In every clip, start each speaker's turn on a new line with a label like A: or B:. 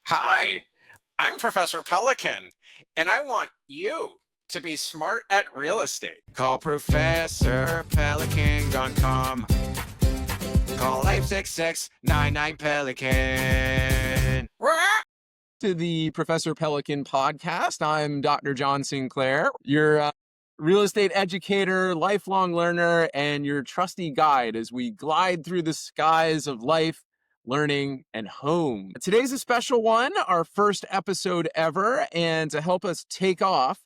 A: Hi, I'm Professor Pelican, and I want you to be smart at real estate. Call Professor Pelican.com. Call 866 Pelican.
B: To the Professor Pelican podcast. I'm Dr. John Sinclair, your real estate educator, lifelong learner, and your trusty guide as we glide through the skies of life, learning, and home. Today's a special one, our first episode ever, and to help us take off,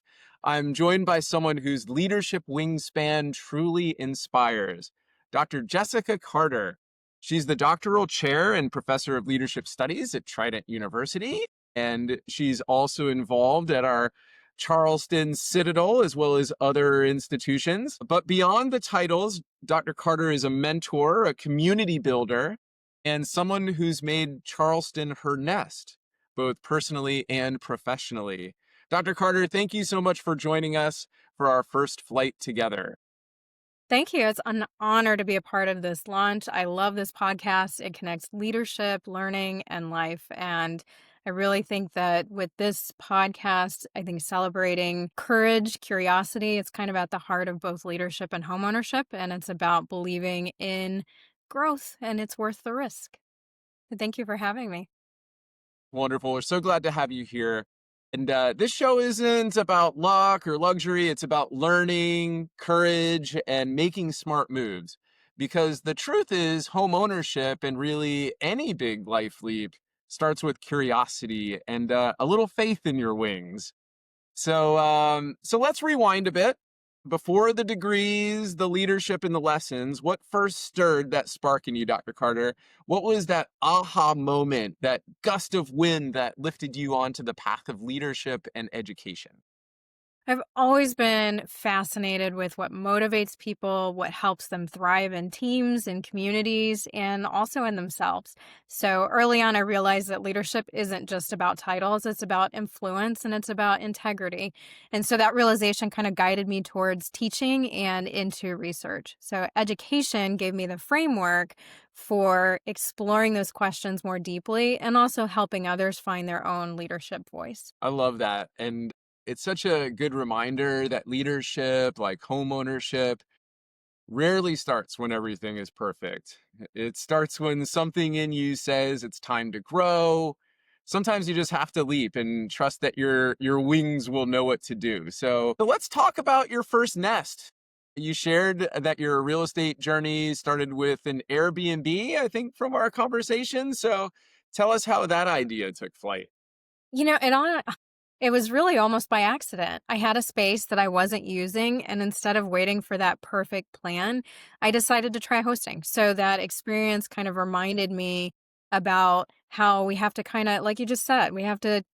B: I'm joined by someone whose leadership wingspan truly inspires, Dr. Jessica Carter. She's the doctoral chair and professor of leadership studies at Trident University, and she's also involved at our Charleston Citadel as well as other institutions. But beyond the titles, Dr. Carter is a mentor, a community builder, and someone who's made Charleston her nest, both personally and professionally. Dr. Carter, thank you so much for joining us for our first flight together.
C: Thank you. It's an honor to be a part of this launch. I love this podcast. It connects leadership, learning, and life. And I really think that with this podcast, I think celebrating courage, curiosity, it's kind of at the heart of both leadership and homeownership. And it's about believing in growth and it's worth the risk. Thank you for having me.
B: Wonderful. We're so glad to have you here. And this show isn't about luck or luxury. It's about learning, courage, and making smart moves. Because the truth is, home ownership and really any big life leap starts with curiosity and a little faith in your wings. So let's rewind a bit. Before the degrees, the leadership, and the lessons, what first stirred that spark in you, Dr. Carter? What was that aha moment, that gust of wind that lifted you onto the path of leadership and education?
C: I've always been fascinated with what motivates people, what helps them thrive in teams and communities, and also in themselves. So early on, I realized that leadership isn't just about titles, it's about influence and it's about integrity. And so that realization kind of guided me towards teaching and into research. So education gave me the framework for exploring those questions more deeply and also helping others find their own leadership voice.
B: I love that. And it's such a good reminder that leadership, like home ownership, rarely starts when everything is perfect. It starts when something in you says it's time to grow. Sometimes you just have to leap and trust that your wings will know what to do. So let's talk about your first nest. You shared that your real estate journey started with an Airbnb, I think, from our conversation. So tell us how that idea took flight.
C: You know, it was really almost by accident. I had a space that I wasn't using, and instead of waiting for that perfect plan, I decided to try hosting. So that experience kind of reminded me about how we have to kind of, like you just said, we have to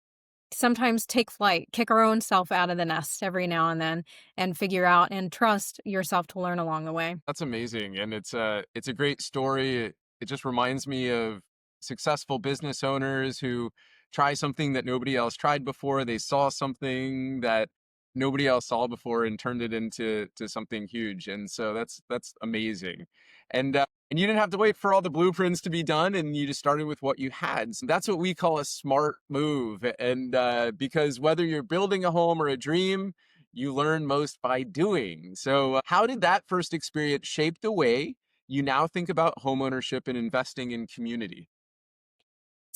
C: sometimes take flight, kick our own self out of the nest every now and then, and figure out and trust yourself to learn along the way.
B: That's amazing, and it's a great story. It just reminds me of successful business owners who try something that nobody else tried before. They saw something that nobody else saw before and turned it into something huge. And so that's amazing. And you didn't have to wait for all the blueprints to be done, and you just started with what you had. So that's what we call a smart move. And because whether you're building a home or a dream, you learn most by doing. So, how did that first experience shape the way you now think about homeownership and investing in community?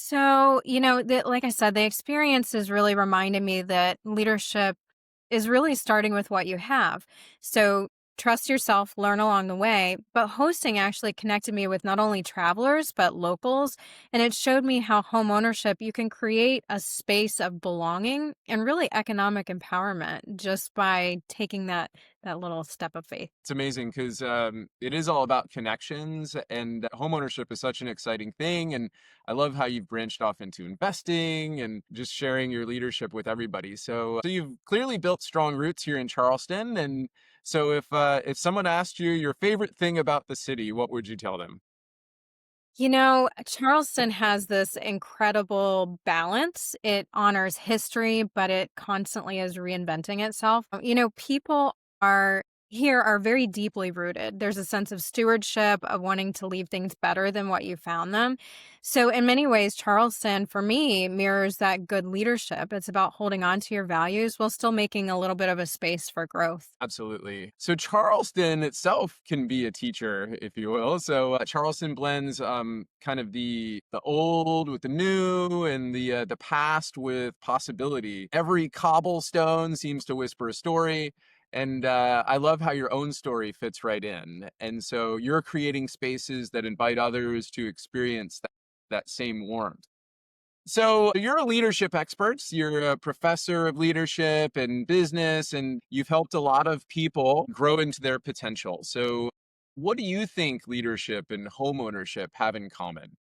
C: So, like I said, the experience is really reminding me that leadership is really starting with what you have. So trust yourself, learn along the way. But hosting actually connected me with not only travelers, but locals. And it showed me how home ownership, you can create a space of belonging and really economic empowerment just by taking that little step of faith.
B: It's amazing because it is all about connections, and homeownership is such an exciting thing. And I love how you've branched off into investing and just sharing your leadership with everybody. So you've clearly built strong roots here in Charleston. And so if someone asked you your favorite thing about the city, what would you tell them?
C: Charleston has this incredible balance. It honors history, but it constantly is reinventing itself. People are here are very deeply rooted. There's a sense of stewardship, of wanting to leave things better than what you found them. So, in many ways, Charleston, for me, mirrors that good leadership. It's about holding on to your values while still making a little bit of a space for growth.
B: Absolutely. So Charleston itself can be a teacher, if you will. So Charleston blends kind of the old with the new and the past with possibility. Every cobblestone seems to whisper a story. And I love how your own story fits right in. And so you're creating spaces that invite others to experience that same warmth. So you're a leadership expert. You're a professor of leadership and business, and you've helped a lot of people grow into their potential. So what do you think leadership and homeownership have in common?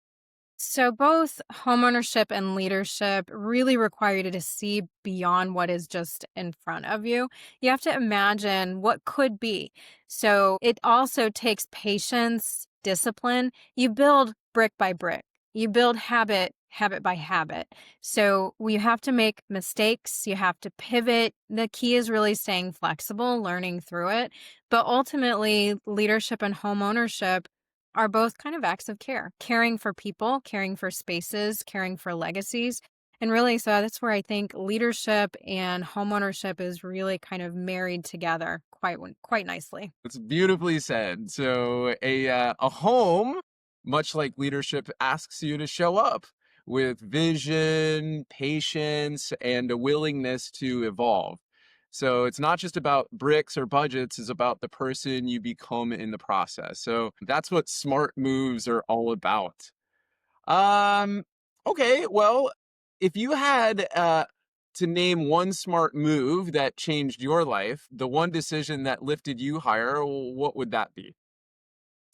C: So, both homeownership and leadership really require you to see beyond what is just in front of you. You have to imagine what could be. So, it also takes patience, discipline. You build brick by brick, you build habit by habit. So, you have to make mistakes, you have to pivot. The key is really staying flexible, learning through it. But ultimately, leadership and homeownership are both kind of acts of care, caring for people, caring for spaces, caring for legacies. And really, so that's where I think leadership and homeownership is really kind of married together quite nicely.
B: It's beautifully said. So a home, much like leadership, asks you to show up with vision, patience, and a willingness to evolve. So it's not just about bricks or budgets, it's about the person you become in the process. So that's what smart moves are all about. Um, okay, well, if you had to name one smart move that changed your life, the one decision that lifted you higher, what would that be?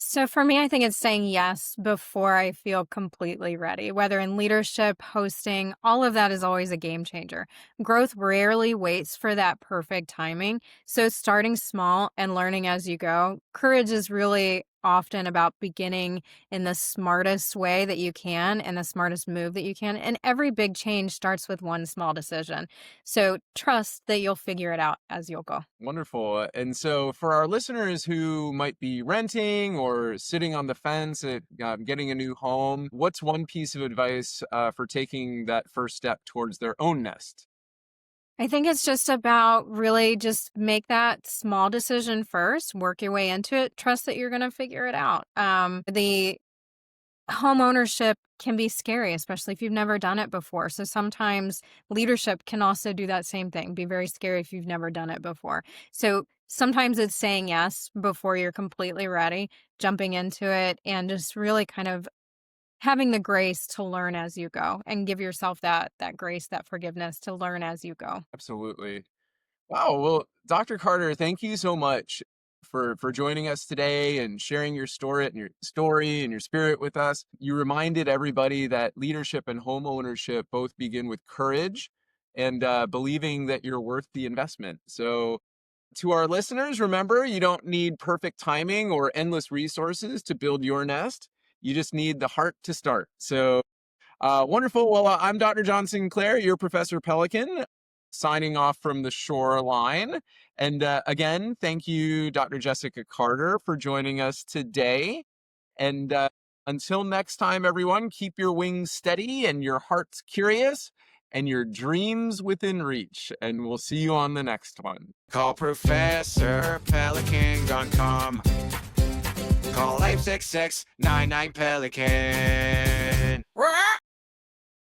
C: So for me, I think it's saying yes before I feel completely ready, whether in leadership, hosting, all of that is always a game changer. Growth rarely waits for that perfect timing. So starting small and learning as you go. Courage is really often about beginning in the smartest way that you can and the smartest move that you can. And every big change starts with one small decision. So trust that you'll figure it out as you'll go.
B: Wonderful. And so, for our listeners who might be renting or sitting on the fence at getting a new home, what's one piece of advice for taking that first step towards their own nest?
C: I think it's just about really just make that small decision first, work your way into it, trust that you're going to figure it out. The home ownership can be scary, especially if you've never done it before. So sometimes leadership can also do that same thing, be very scary if you've never done it before. So sometimes it's saying yes before you're completely ready, jumping into it, and just really kind of having the grace to learn as you go and give yourself that grace, that forgiveness to learn as you go.
B: Absolutely. Wow. Well, Dr. Carter, thank you so much for joining us today and sharing your story and your spirit with us. You reminded everybody that leadership and home ownership both begin with courage and believing that you're worth the investment. So, to our listeners, remember you don't need perfect timing or endless resources to build your nest. You just need the heart to start. So, wonderful. Well, I'm Dr. John Sinclair, your Professor Pelican, signing off from the shoreline. And again, thank you, Dr. Jessica Carter, for joining us today. And until next time, everyone, keep your wings steady and your hearts curious and your dreams within reach. And we'll see you on the next one.
A: Call Professor Pelican.com. Call 866-99 Pelican.